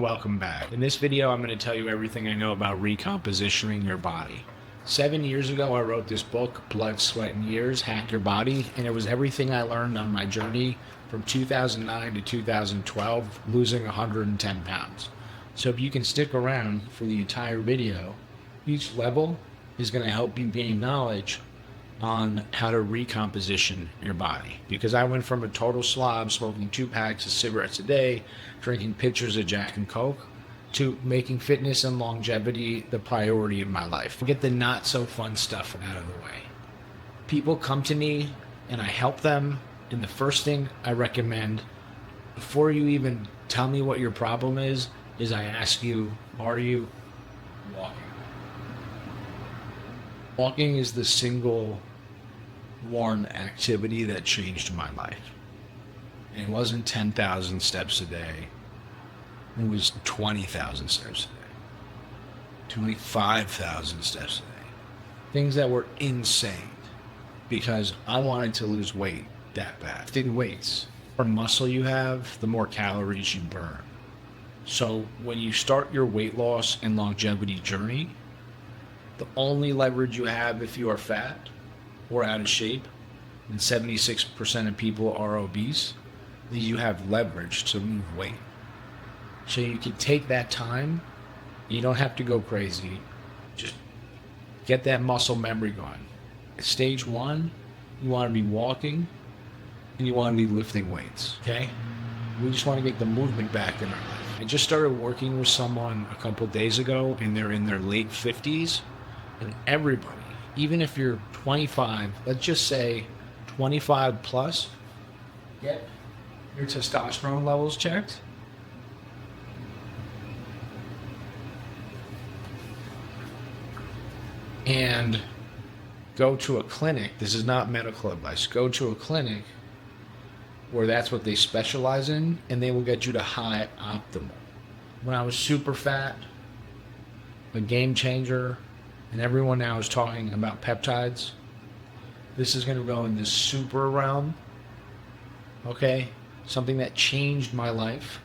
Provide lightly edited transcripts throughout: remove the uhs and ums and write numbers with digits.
Welcome back. In this video, I'm going to tell you everything I know about recompositioning your body. 7 years ago, I wrote this book, Blood, Sweat, and Years, Hack Your Body, and it was everything I learned on my journey from 2009 to 2012, losing 110 pounds. So if you can stick around for the entire video, each level is going to help you gain knowledge on how to recomposition your body. Because I went from a total slob, smoking 2 packs of cigarettes a day, drinking pitchers of Jack and Coke, to making fitness and longevity the priority of my life. Get the not so fun stuff out of the way. People come to me and I help them, and the first thing I recommend, before you even tell me what your problem is I ask you, are you walking? Walking is the single one activity that changed my life. And it wasn't 10,000 steps a day. It was 20,000 steps a day. 25,000 steps a day. Things that were insane because I wanted to lose weight that bad. Lifting weights. The more muscle you have, the more calories you burn. So when you start your weight loss and longevity journey, the only leverage you have if you are fat or out of shape, and 76% of people are obese, that you have leverage to move weight. So you can take that time, you don't have to go crazy, just get that muscle memory going. At stage 1, you want to be walking and you want to be lifting weights, okay? We just want to get the movement back in our life. I just started working with someone a couple days ago and they're in their late 50s, and everybody, even if you're 25, let's just say 25 plus, get your testosterone levels checked. And go to a clinic. This is not medical advice. Go to a clinic where that's what they specialize in, and they will get you to high optimal. When I was super fat, a game changer, and everyone now is talking about peptides. This is going to go in this super realm, okay? Something that changed my life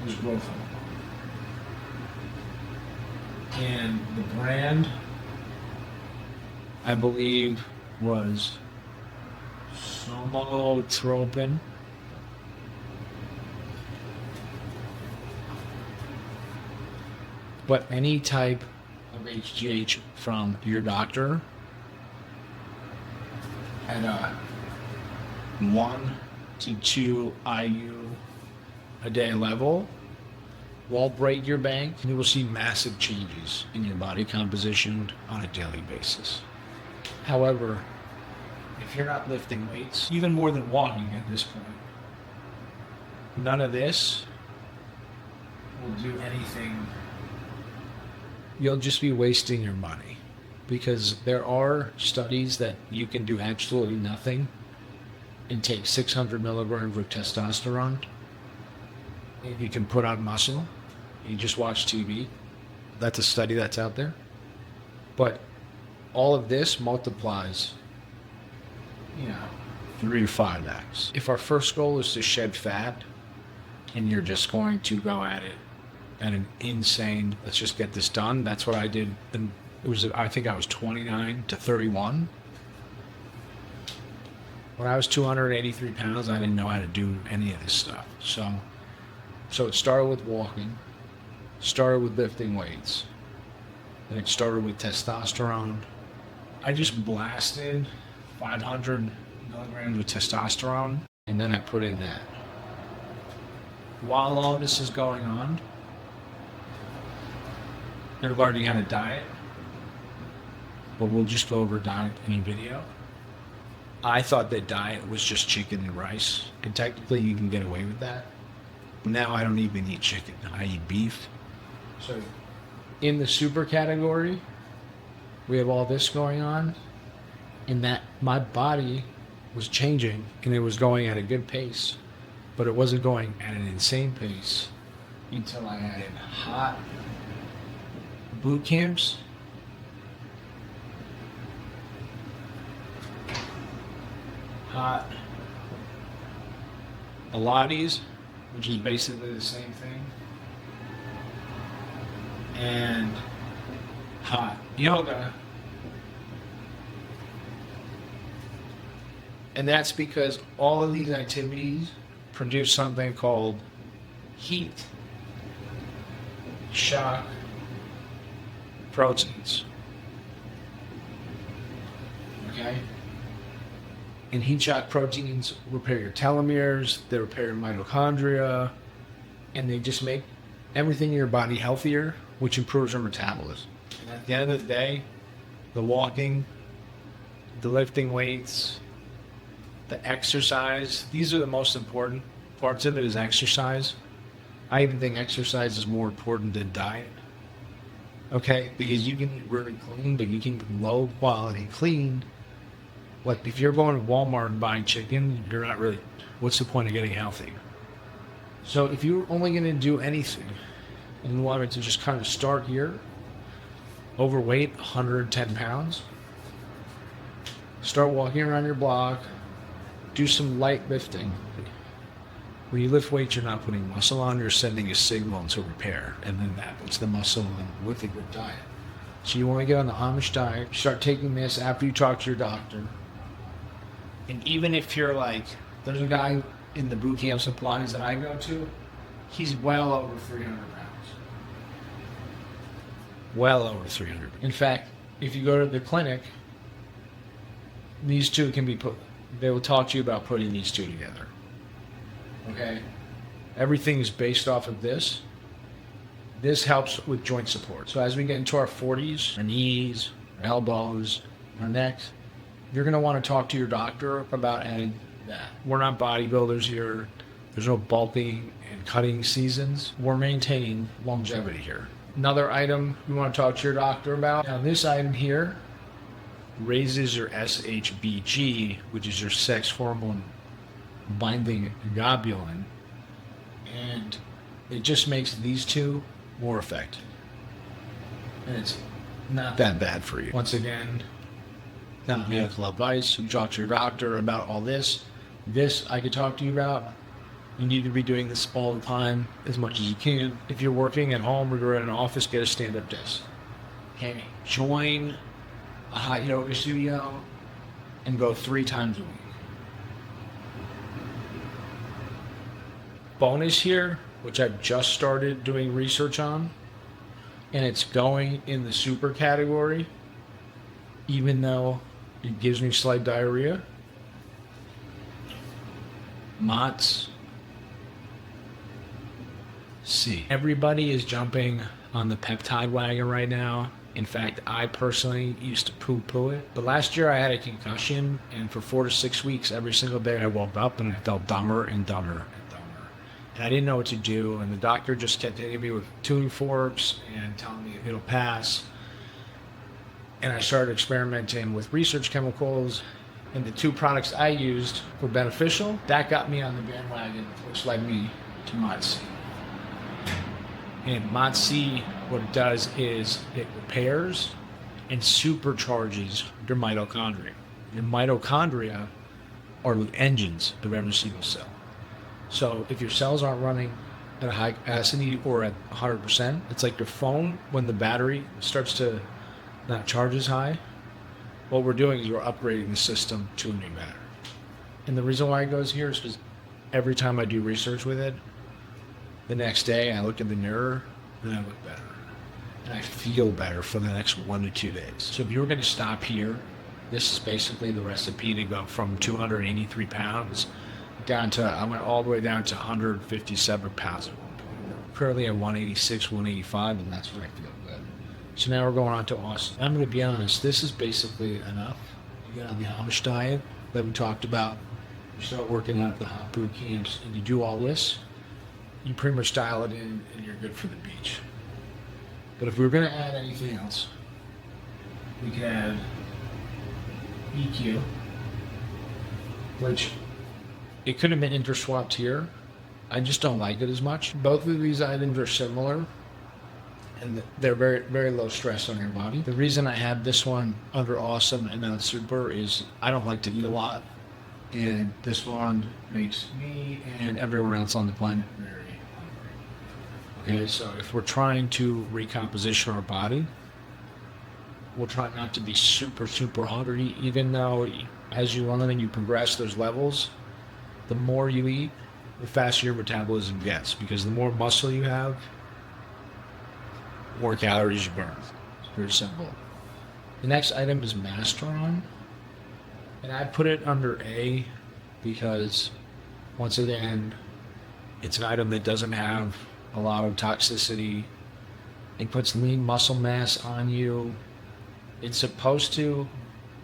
was growth hormone. And the brand, I believe, was Somotropin. But any type of HGH from your doctor at a 1 to 2 IU a day level won't break your bank, and you will see massive changes in your body composition on a daily basis. However, if you're not lifting weights, even more than walking at this point, none of this will do anything. You'll just be wasting your money, because there are studies that you can do absolutely nothing and take 600 milligrams of testosterone and you can put on muscle. You just watch TV. That's a study that's out there. But all of this multiplies, 3 to 5x. If our first goal is to shed fat and you're just going to go at it at an insane, let's just get this done. That's what I did. And I think I was 29 to 31. When I was 283 pounds, I didn't know how to do any of this stuff. So it started with walking, started with lifting weights, then it started with testosterone. I just blasted 500 milligrams of testosterone, and then I put in that. While all this is going on, they're learning how to diet, but we'll just go over diet in a video. I thought that diet was just chicken and rice, and technically you can get away with that. Now I don't even eat chicken, I eat beef. So in the super category, we have all this going on, and that my body was changing, and it was going at a good pace, but it wasn't going at an insane pace until I added hot boot camps, hot Pilates, which is basically the same thing, and hot yoga. And that's because all of these activities produce something called heat shock proteins. Okay? And heat shock proteins repair your telomeres, they repair your mitochondria, and they just make everything in your body healthier, which improves your metabolism. And at the end of the day, the walking, the lifting weights, the exercise, these are the most important parts of it is exercise. I even think exercise is more important than diet. Okay? Because you can eat really clean, but you can eat low quality clean. Like if you're going to Walmart and buying chicken, you're not really, what's the point of getting healthy? So if you're only going to do anything, and you want it to just kind of start here, overweight, 110 pounds, start walking around your block, do some light lifting. When you lift weights, you're not putting muscle on, you're sending a signal to repair, and then that puts the muscle in with a good diet. So you want to get on the Amish diet, start taking this after you talk to your doctor. And even if you're like, there's a guy in the boot camp supplies that I go to, he's well over 300 pounds. Well over 300. In fact, if you go to the clinic, these two can be put, they will talk to you about putting these two together. Okay? Everything is based off of this. This helps with joint support. So as we get into our 40s, our knees, our elbows, our necks, you're going to want to talk to your doctor about adding that. We're not bodybuilders here. There's no bulking and cutting seasons. We're maintaining longevity here. Another item you want to talk to your doctor about. Now this item here raises your SHBG, which is your sex hormone binding globulin, and it just makes these two more effective. And it's not that bad for you. Once again, not medical advice. You talk to your doctor about all this. This I could talk to you about. You need to be doing this all the time, as much as you can. If you're working at home or you're in an office, get a stand-up desk. Okay, join a hot yoga studio and go 3 times a week. Bonus here, which I've just started doing research on, and it's going in the super category, even though it gives me slight diarrhea. Mott's C. Everybody is jumping on the peptide wagon right now. In fact, I personally used to poo-poo it. But last year I had a concussion, and for 4 to 6 weeks, every single day I woke up and I felt dumber and dumber and dumber. And I didn't know what to do, and the doctor just kept hitting me with tuning forks and telling me it'll pass. And I started experimenting with research chemicals, and the 2 products I used were beneficial. That got me on the bandwagon, which led me to Mott's. And Mott's C, what it does is it repairs and supercharges your mitochondria. Your mitochondria are the engines of every single cell. So if your cells aren't running at a high capacity or at 100%, it's like your phone when the battery starts to not charge as high. What we're doing is we're upgrading the system to a new battery. And the reason why it goes here is because every time I do research with it, the next day I look in the mirror and I look better. And I feel better for the next 1 to 2 days. So if you were going to stop here, this is basically the recipe to go from 283 pounds down to, I went all the way down to 157 pounds at one point. Currently at 186, 185, and that's where I feel good. So now we're going on to Austin. I'm going to be honest, this is basically enough. You get on the Amish diet that we talked about. You start working out at the hot boot camps, and you do all this. You pretty much dial it in, and you're good for the beach. But if we were going to add anything else, we could add EQ, which it could have been interswapped here. I just don't like it as much. Both of these items are similar, and they're very, very low stress on your body. The reason I have this one under awesome and not super is I don't like to eat a lot, and this one makes me and everyone else on the planet very Okay, so if we're trying to recomposition our body, we'll try not to be super, super hungry, even though as you learn and you progress those levels, the more you eat, the faster your metabolism gets, because the more muscle you have, the more calories you burn. It's very simple. The next item is Masteron, and I put it under A because, once again, it's an item that doesn't have a lot of toxicity. It puts lean muscle mass on you. It's supposed to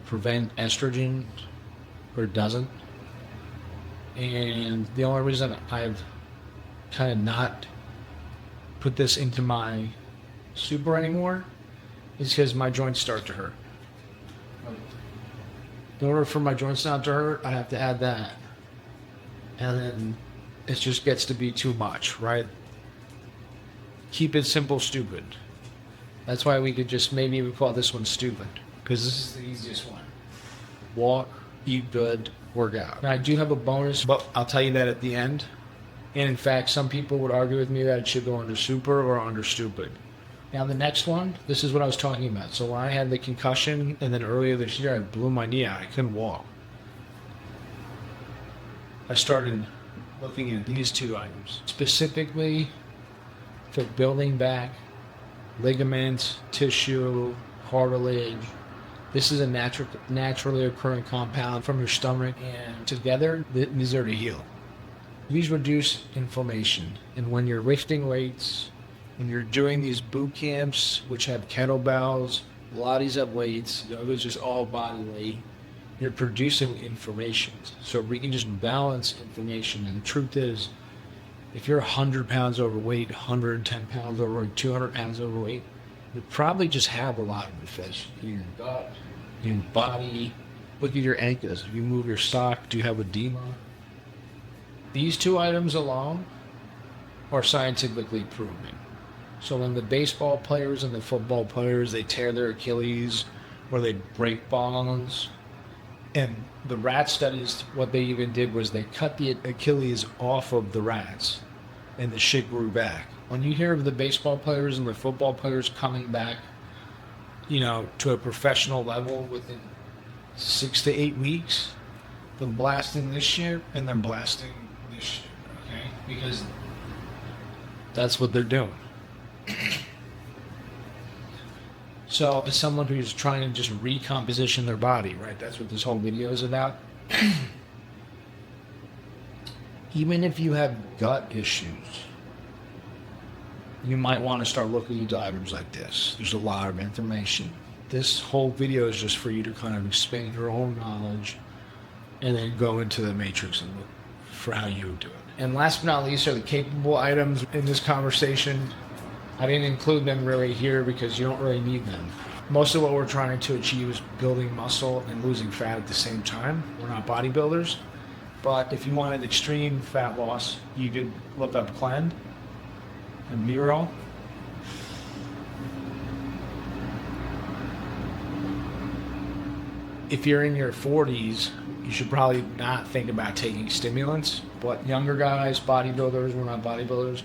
prevent estrogen, or it doesn't. And the only reason I've kind of not put this into my super anymore is because my joints start to hurt. In order for my joints not to hurt, I have to add that. And then it just gets to be too much, right? Keep it simple, stupid. That's why we could just maybe we call this one stupid, because this is the easiest one. Walk, eat good, work out. Now, I do have a bonus, but I'll tell you that at the end. And in fact, some people would argue with me that it should go under super or under stupid. Now, the next one, this is what I was talking about. So when I had the concussion, and then earlier this year, I blew my knee out. I couldn't walk. I started looking at these two items, specifically for building back ligaments, tissue, cartilage. This is a naturally occurring compound from your stomach, and together, these are to heal. These reduce inflammation, and when you're lifting weights, when you're doing these boot camps, which have kettlebells, Pilates have weights, yoga's just all body weight, you're producing inflammation. So we can just balance inflammation. And the truth is, if you're 100 pounds overweight, 110 pounds overweight, 200 pounds overweight, you probably just have a lot of infection in your gut, in your body. Look at your ankles. If you move your sock, do you have edema? These two items alone are scientifically proven. So when the baseball players and the football players, they tear their Achilles or they break bones, and the rat studies, what they even did was they cut the Achilles off of the rats, and the shit grew back. When you hear of the baseball players and the football players coming back, to a professional level within 6 to 8 weeks, they're blasting this shit and they're blasting this shit, okay? Because that's what they're doing. So, as someone who's trying to just recomposition their body, right? That's what this whole video is about. Even if you have gut issues, you might want to start looking into items like this. There's a lot of information. This whole video is just for you to kind of expand your own knowledge and then go into the matrix and look for how you do it. And last but not least are the capable items in this conversation. I didn't include them really here because you don't really need them. Most of what we're trying to achieve is building muscle and losing fat at the same time. We're not bodybuilders. But if you wanted extreme fat loss, you could look up Clen and Miro. If you're in your 40s, you should probably not think about taking stimulants. But younger guys, bodybuilders, we're not bodybuilders,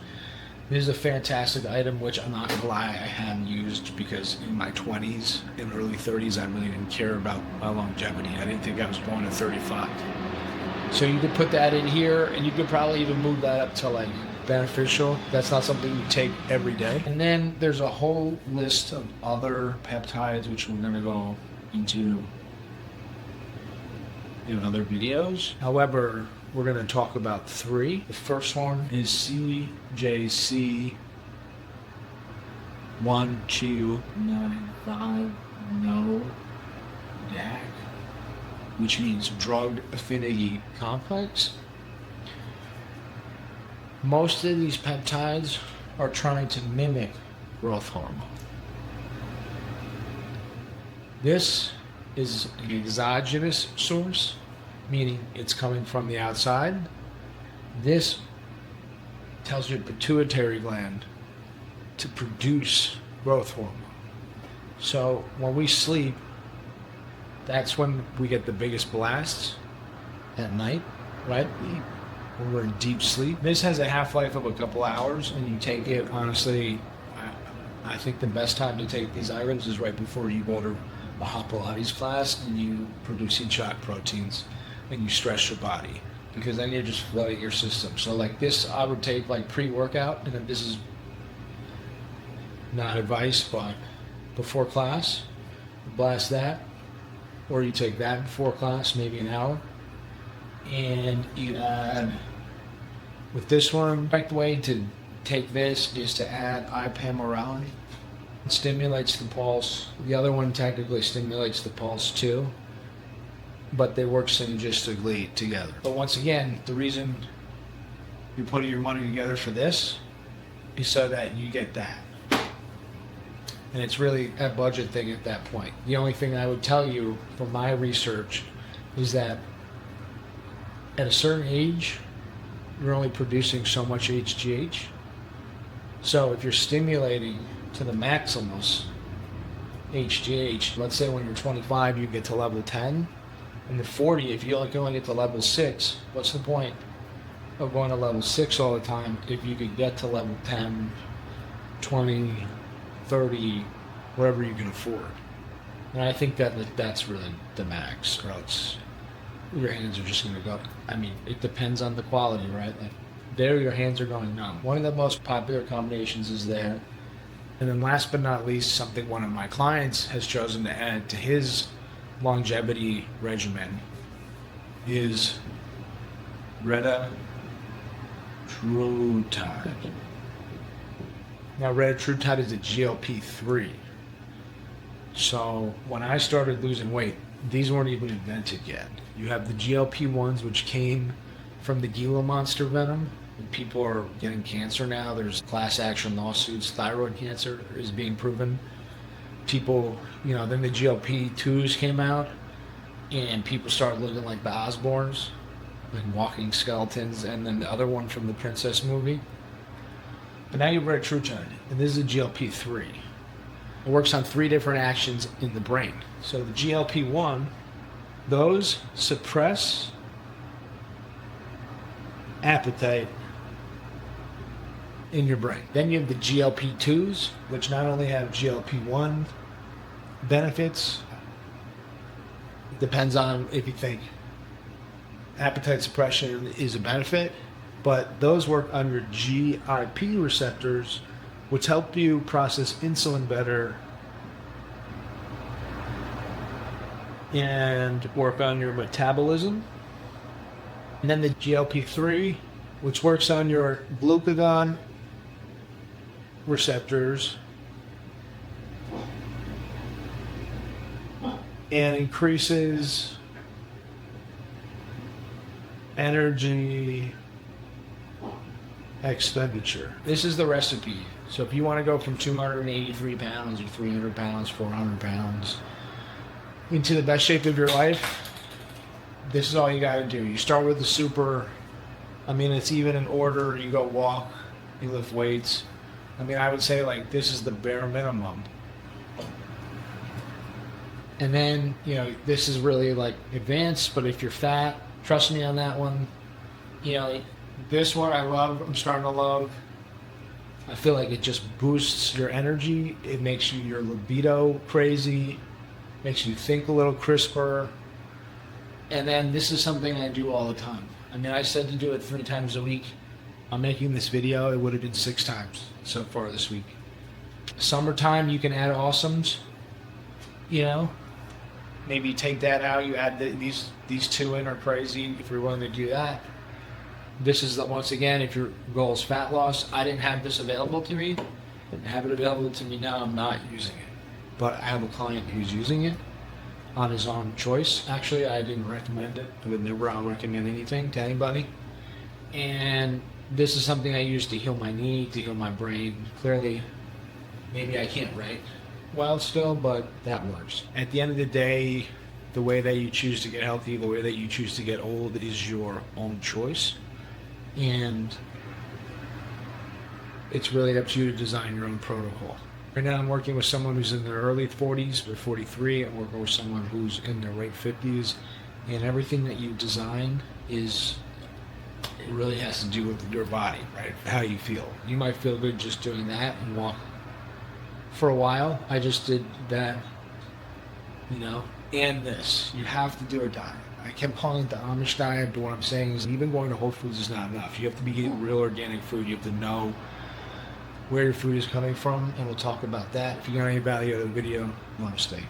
this is a fantastic item, which I'm not going to lie, I haven't used because in my 20s and early 30s, I really didn't care about my longevity. I didn't think I was going to 35. So you could put that in here, and you could probably even move that up to like beneficial. That's not something you take every day. And then there's a whole list of other peptides, which we're going to go into in other videos. However, we're going to talk about 3. The first one is CJC 1295 no DAC, which means drug affinity complex. Most of these peptides are trying to mimic growth hormone. This is an exogenous source, meaning it's coming from the outside. This tells your pituitary gland to produce growth hormone. So when we sleep, that's when we get the biggest blasts at night, right? when we're in deep sleep. This has a half-life of a couple hours, and you take it, honestly, I think the best time to take these irons is right before you go to a hot Pilates class and you produce each shot proteins and you stress your body, because then you're just flooding your system. So like this, I would take like pre-workout, and then this is not advice, but before class, blast that, or you take that before class, maybe an hour, and you add, with this one, the correct way to take this is to add ipamorelin. It stimulates the pulse. The other one technically stimulates the pulse too, but they work synergistically together. But once again, the reason you're putting your money together for this is so that you get that. And it's really a budget thing at that point. The only thing I would tell you from my research is that at a certain age, you're only producing so much HGH. So if you're stimulating to the maximus HGH, let's say when you're 25, you get to level 10. And you're 40, if you can only get to level 6, what's the point of going to level 6 all the time if you could get to level 10, 20, 30, whatever you can afford? And I think that's really the max, or else your hands are just going to go. I mean, it depends on the quality, right? Like, there your hands are going numb. One of the most popular combinations is there. And then last but not least, something one of my clients has chosen to add to his longevity regimen is retrutide. Now, retrutide is a GLP-3. So when I started losing weight, these weren't even invented yet. You have the GLP-1s, which came from the Gila monster venom. And people are getting cancer now. There's class action lawsuits. Thyroid cancer is being proven. People, then the GLP-2s came out, and people started looking like the Osbournes, like walking skeletons, and then the other one from the Princess movie. But now you have retrutide, and this is a GLP-3. It works on 3 different actions in the brain. So the GLP-1, those suppress appetite in your brain. Then you have the GLP-2s, which not only have GLP-1 benefits, depends on if you think appetite suppression is a benefit, but those work on your GIP receptors, which help you process insulin better and work on your metabolism. And then the GLP-3, which works on your glucagon receptors and increases energy expenditure. This is the recipe. So if you want to go from 283 pounds or 300 pounds, 400 pounds into the best shape of your life, this is all you got to do. You start with the super. I mean, it's even in order. You go walk, you lift weights. I mean, I would say like this is the bare minimum. And then, this is really like advanced, but if you're fat, trust me on that one. This one I love, I'm starting to love. I feel like it just boosts your energy. It makes your libido crazy, makes you think a little crisper. And then this is something I do all the time. I mean, I said to do it 3 times a week. I'm making this video, it would have been 6 times so far this week. Summertime, you can add awesomes, Maybe take that out, you add these 2 in are crazy if you're willing to do that. This is, once again, if your goal is fat loss. I didn't have this available to me. Didn't have it available to me now, I'm not using it. But I have a client who's using it on his own choice. Actually, I didn't recommend it. I would never recommend anything to anybody. And this is something I use to heal my knee, to heal my brain. Clearly, maybe I can't write well still, but that works. At the end of the day, the way that you choose to get healthy, the way that you choose to get old is your own choice. And it's really up to you to design your own protocol. Right now I'm working with someone who's in their early 40s or 43. I'm working with someone who's in their late 50s. And everything that you design is It really has to do with your body, right? How you feel. You might feel good just doing that and walk. For a while, I just did that, and this. You have to do a diet. I kept calling it the Amish diet, but what I'm saying is even going to Whole Foods is not enough. You have to be eating real organic food. You have to know where your food is coming from, and we'll talk about that. If you got any value out of the video, namaste.